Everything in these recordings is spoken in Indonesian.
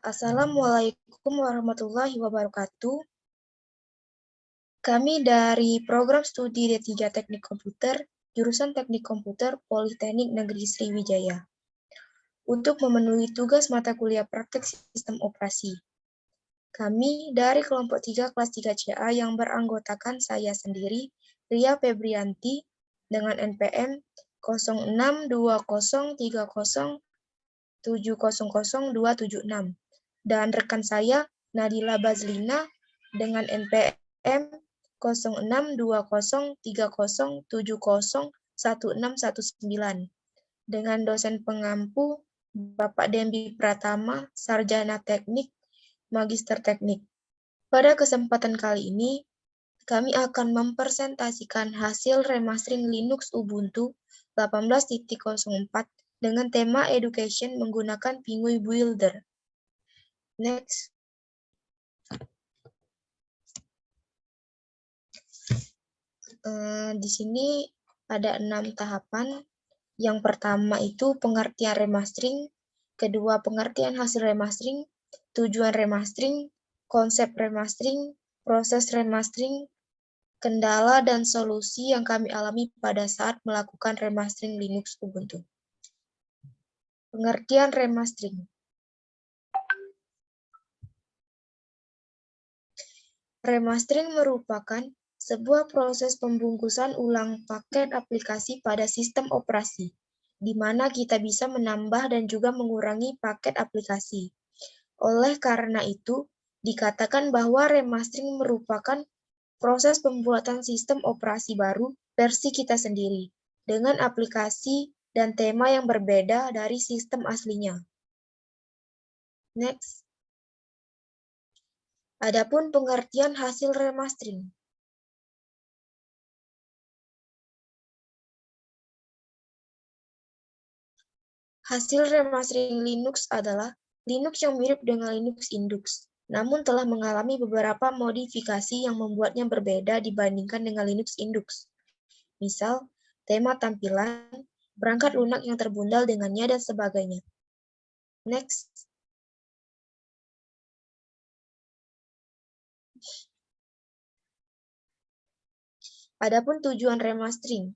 Assalamualaikum warahmatullahi wabarakatuh. Kami dari program studi D3 Teknik Komputer, jurusan Teknik Komputer Politeknik Negeri Sriwijaya, untuk memenuhi tugas mata kuliah praktek sistem operasi. Kami dari kelompok 3 kelas 3CA yang beranggotakan saya sendiri, Ria Febrianti, dengan NPM 062030700276, dan rekan saya Nadila Bazlina dengan NPM 062030701619, dengan dosen pengampu Bapak Dembi Pratama, Sarjana Teknik, Magister Teknik. Pada kesempatan kali ini, kami akan mempresentasikan hasil remastering Linux Ubuntu 18.04 dengan tema Education menggunakan Pinguy Builder. Next. Di sini ada 6 tahapan. Yang pertama itu pengertian remastering, kedua pengertian hasil remastering, tujuan remastering, konsep remastering, proses remastering, kendala dan solusi yang kami alami pada saat melakukan remastering Linux Ubuntu. Pengertian remastering. Remastering merupakan sebuah proses pembungkusan ulang paket aplikasi pada sistem operasi, di mana kita bisa menambah dan juga mengurangi paket aplikasi. Oleh karena itu, dikatakan bahwa remastering merupakan proses pembuatan sistem operasi baru versi kita sendiri, dengan aplikasi dan tema yang berbeda dari sistem aslinya. Next. Adapun pengertian hasil remastering. Hasil remastering Linux adalah Linux yang mirip dengan Linux Indux, namun telah mengalami beberapa modifikasi yang membuatnya berbeda dibandingkan dengan Linux Indux. Misal, tema tampilan, perangkat lunak yang terbundal dengannya, dan sebagainya. Next. Adapun tujuan remastering.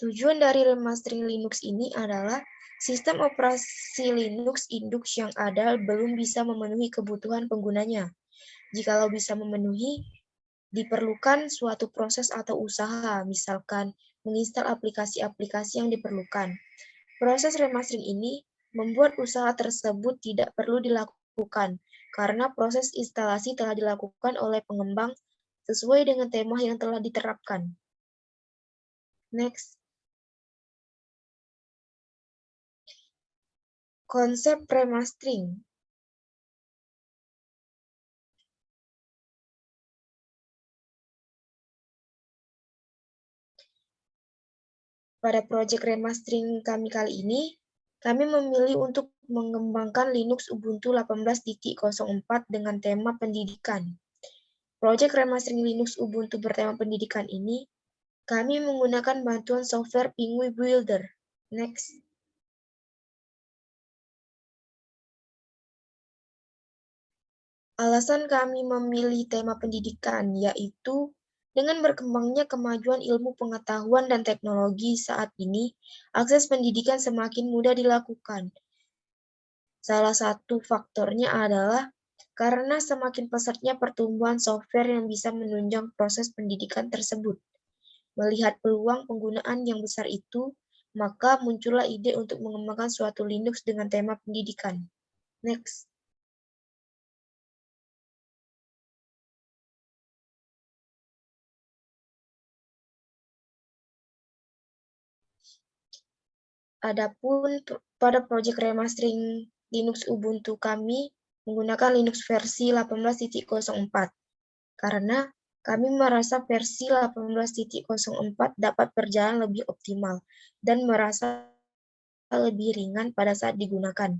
Tujuan dari remastering Linux ini adalah sistem operasi Linux Indux yang ada belum bisa memenuhi kebutuhan penggunanya. Jikalau bisa memenuhi, diperlukan suatu proses atau usaha, misalkan menginstal aplikasi-aplikasi yang diperlukan. Proses remastering ini membuat usaha tersebut tidak perlu dilakukan, karena proses instalasi telah dilakukan oleh pengembang sesuai dengan tema yang telah diterapkan. Next. Konsep remastering. Pada proyek remastering kami kali ini, kami memilih untuk mengembangkan Linux Ubuntu 18.04 dengan tema pendidikan. Proyek remastering Linux Ubuntu bertema pendidikan ini, kami menggunakan bantuan software Pinguy Builder. Next. Alasan kami memilih tema pendidikan yaitu dengan berkembangnya kemajuan ilmu pengetahuan dan teknologi saat ini, akses pendidikan semakin mudah dilakukan. Salah satu faktornya adalah karena semakin pesatnya pertumbuhan software yang bisa menunjang proses pendidikan tersebut. Melihat peluang penggunaan yang besar itu, maka muncullah ide untuk mengembangkan suatu Linux dengan tema pendidikan. Next. Adapun pada proyek remastering Linux Ubuntu kami menggunakan Linux versi 18.04 karena kami merasa versi 18.04 dapat berjalan lebih optimal dan merasa lebih ringan pada saat digunakan.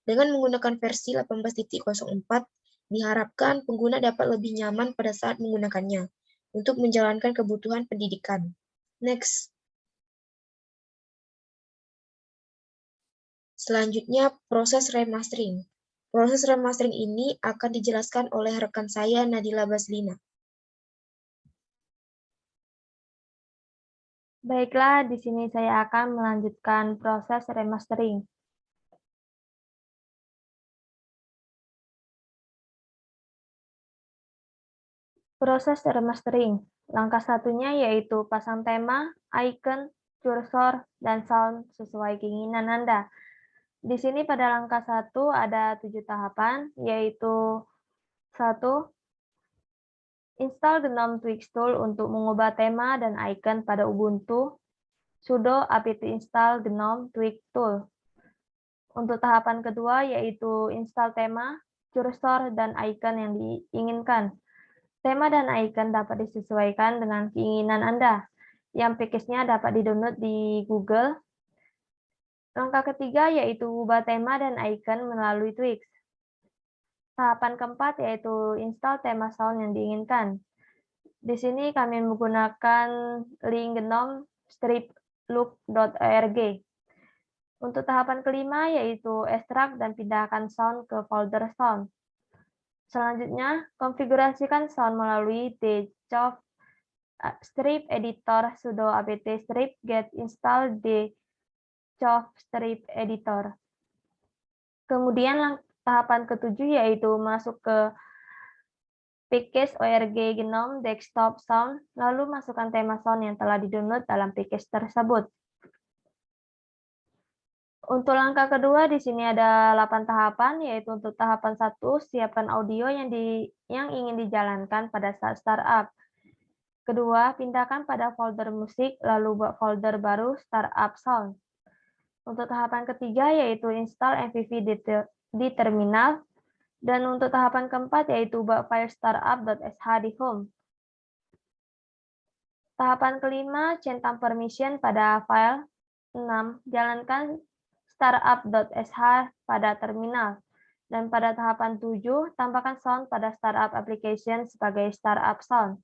Dengan menggunakan versi 18.04, diharapkan pengguna dapat lebih nyaman pada saat menggunakannya. untuk menjalankan kebutuhan pendidikan. Next. Selanjutnya, proses remastering. Proses remastering ini akan dijelaskan oleh rekan saya, Nadila Baslina. Baiklah, di sini saya akan melanjutkan proses remastering. Proses remastering. Langkah satunya yaitu pasang tema, icon, cursor, dan sound sesuai keinginan Anda. Di sini pada langkah 1 ada 7 tahapan, yaitu 1. Install GNOME Twix Tool untuk mengubah tema dan icon pada Ubuntu. Sudo apt install GNOME Twix Tool. Untuk tahapan kedua yaitu install tema, cursor, dan icon yang diinginkan. Tema dan icon dapat disesuaikan dengan keinginan Anda. Yang package-nya dapat di-download di Google. Langkah ketiga yaitu ubah tema dan icon melalui Twix. Tahapan keempat yaitu install tema sound yang diinginkan. Di sini kami menggunakan link GNOME striplook.org. Untuk tahapan kelima yaitu ekstrak dan pindahkan sound ke folder sound. Selanjutnya, konfigurasikan sound melalui dchov strip editor sudo apt strip get install dchov strip editor. Kemudian tahapan ketujuh yaitu masuk ke package org GNOME desktop sound, lalu masukkan tema sound yang telah di-download dalam package tersebut. Untuk langkah kedua di sini ada 8 tahapan, yaitu untuk tahapan 1 siapkan audio yang ingin dijalankan pada saat startup. Kedua, pindahkan pada folder musik lalu buat folder baru startup sound. Untuk tahapan ketiga yaitu install MVV di terminal, dan untuk tahapan keempat yaitu buat file startup.sh di home. Tahapan kelima centang permission pada file. 6. Jalankan startup.sh pada terminal. Dan pada tahapan 7, tambahkan sound pada startup application sebagai startup sound.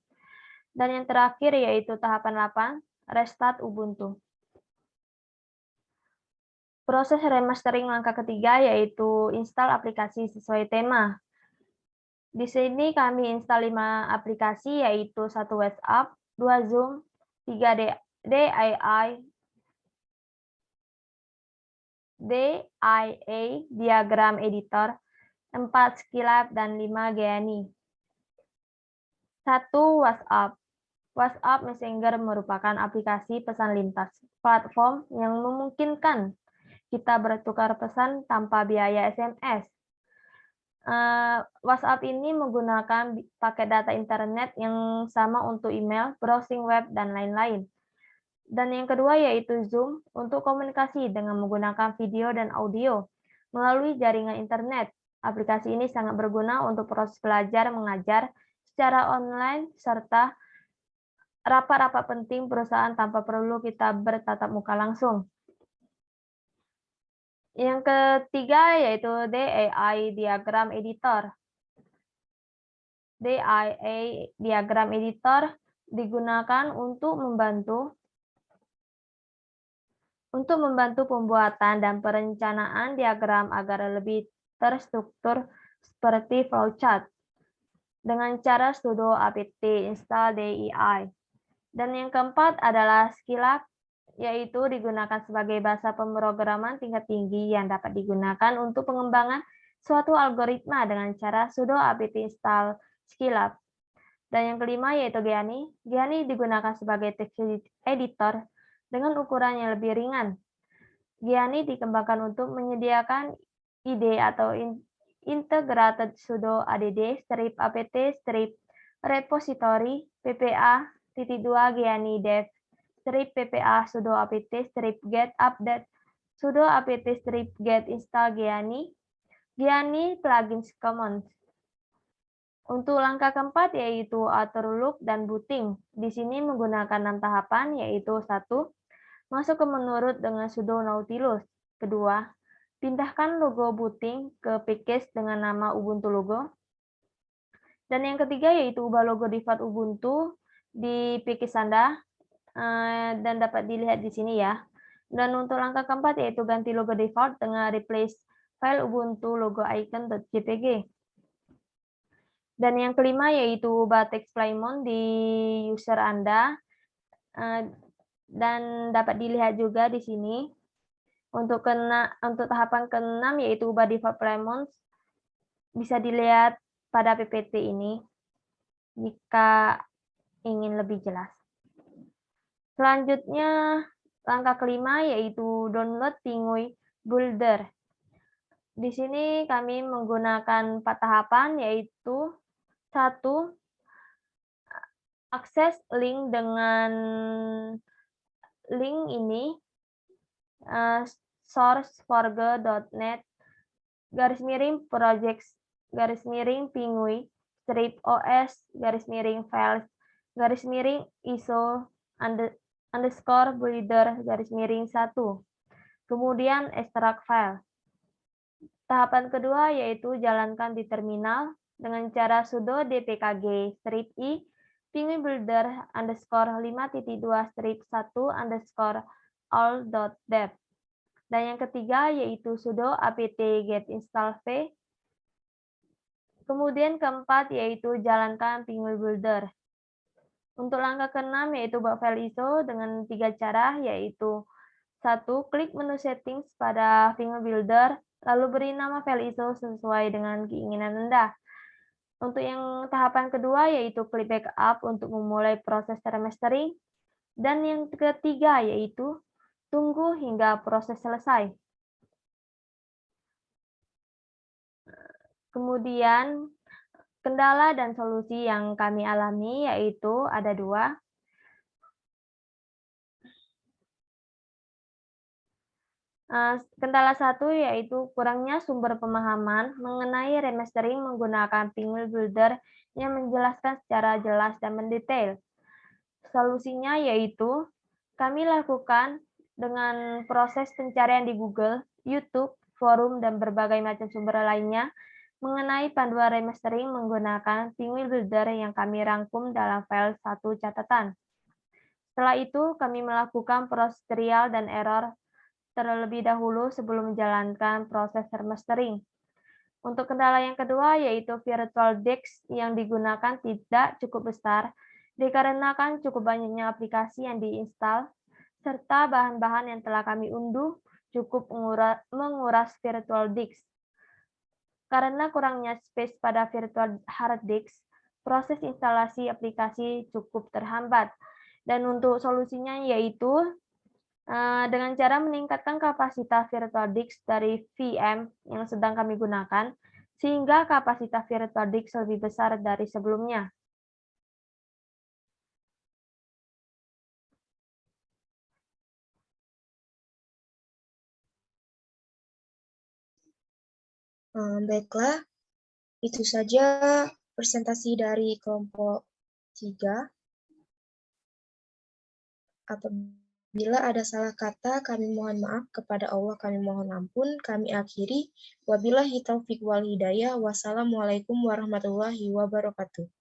Dan yang terakhir yaitu tahapan 8, restart Ubuntu. Proses remastering langkah ketiga yaitu install aplikasi sesuai tema. Di sini kami install 5 aplikasi yaitu 1 WhatsApp, 2 Zoom, 3 DIA Diagram Editor, 4 Skylab, dan 5 Geany. 1. WhatsApp. WhatsApp Messenger merupakan aplikasi pesan lintas platform yang memungkinkan kita bertukar pesan tanpa biaya SMS. WhatsApp ini menggunakan paket data internet yang sama untuk email, browsing web, dan lain-lain. Dan yang kedua yaitu Zoom untuk komunikasi dengan menggunakan video dan audio melalui jaringan internet. Aplikasi ini sangat berguna untuk proses belajar mengajar secara online serta rapat-rapat penting perusahaan tanpa perlu kita bertatap muka langsung. Yang ketiga yaitu DIA Diagram Editor. DIA Diagram Editor digunakan untuk membantu pembuatan dan perencanaan diagram agar lebih terstruktur seperti flowchart dengan cara sudo apt install DIA. Dan yang keempat adalah Skylab, yaitu digunakan sebagai bahasa pemrograman tingkat tinggi yang dapat digunakan untuk pengembangan suatu algoritma dengan cara sudo apt install Skylab. Dan yang kelima yaitu Geany. Geany digunakan sebagai text editor dengan ukuran yang lebih ringan. Geany dikembangkan untuk menyediakan IDE atau integrated sudo add strip apt strip repository ppa-2 Geany dev strip ppa sudo apt strip get update sudo apt strip get install Geany plugins commons. Untuk langkah keempat yaitu author look dan booting. Di sini menggunakan 6 tahapan yaitu 1. Masuk ke menu root dengan sudo Nautilus. Kedua, pindahkan logo booting ke package dengan nama Ubuntu Logo. Dan yang ketiga yaitu ubah logo default Ubuntu di Pikis Anda dan dapat dilihat di sini ya. Dan untuk langkah keempat yaitu ganti logo default dengan replace file Ubuntu logo icon.jpg. Dan yang kelima yaitu ubah teks Plymouth di user Anda dan dapat dilihat juga di sini. Untuk tahapan ke-6 yaitu ubah default Plymouth bisa dilihat pada PPT ini jika ingin lebih jelas. Selanjutnya langkah kelima yaitu download Pinguy Builder. Di sini kami menggunakan 4 tahapan yaitu 1. Akses link dengan link ini sourceforge.net/projects /pinguy -os -files -iso_builder-1. Kemudian extract file. Tahapan kedua yaitu jalankan di terminal dengan cara sudo dpkg-i pinguy-builder_5.2-1_all.dev. Dan yang ketiga yaitu sudo apt get install v. Kemudian keempat yaitu jalankan Pinguy Builder. Untuk langkah ke-6 yaitu buat file ISO dengan 3 cara yaitu 1. Klik menu settings pada Pinguy Builder lalu beri nama file ISO sesuai dengan keinginan Anda. Untuk yang tahapan kedua yaitu klik backup untuk memulai proses remastering. Dan yang ketiga yaitu tunggu hingga proses selesai. Kemudian kendala dan solusi yang kami alami yaitu ada 2. Kendala 1 yaitu kurangnya sumber pemahaman mengenai remastering menggunakan Pinguy Builder yang menjelaskan secara jelas dan mendetail. Solusinya yaitu kami lakukan dengan proses pencarian di Google, YouTube, forum, dan berbagai macam sumber lainnya mengenai panduan remastering menggunakan Pinguy Builder yang kami rangkum dalam file 1 catatan. Setelah itu, kami melakukan proses trial dan error terlebih dahulu sebelum menjalankan proses remastering. Untuk kendala yang kedua yaitu virtual disk yang digunakan tidak cukup besar dikarenakan cukup banyaknya aplikasi yang diinstal serta bahan-bahan yang telah kami unduh cukup menguras virtual disk. Karena kurangnya space pada virtual hard disk, proses instalasi aplikasi cukup terhambat. Dan untuk solusinya yaitu dengan cara meningkatkan kapasitas virtual disk dari VM yang sedang kami gunakan, sehingga kapasitas virtual disk lebih besar dari sebelumnya. Baiklah, itu saja presentasi dari kelompok 3. Apabila ada salah kata, kami mohon maaf. Kepada Allah kami mohon ampun. Kami akhiri. Wabillahi taufiq wal hidayah. Wassalamualaikum warahmatullahi wabarakatuh.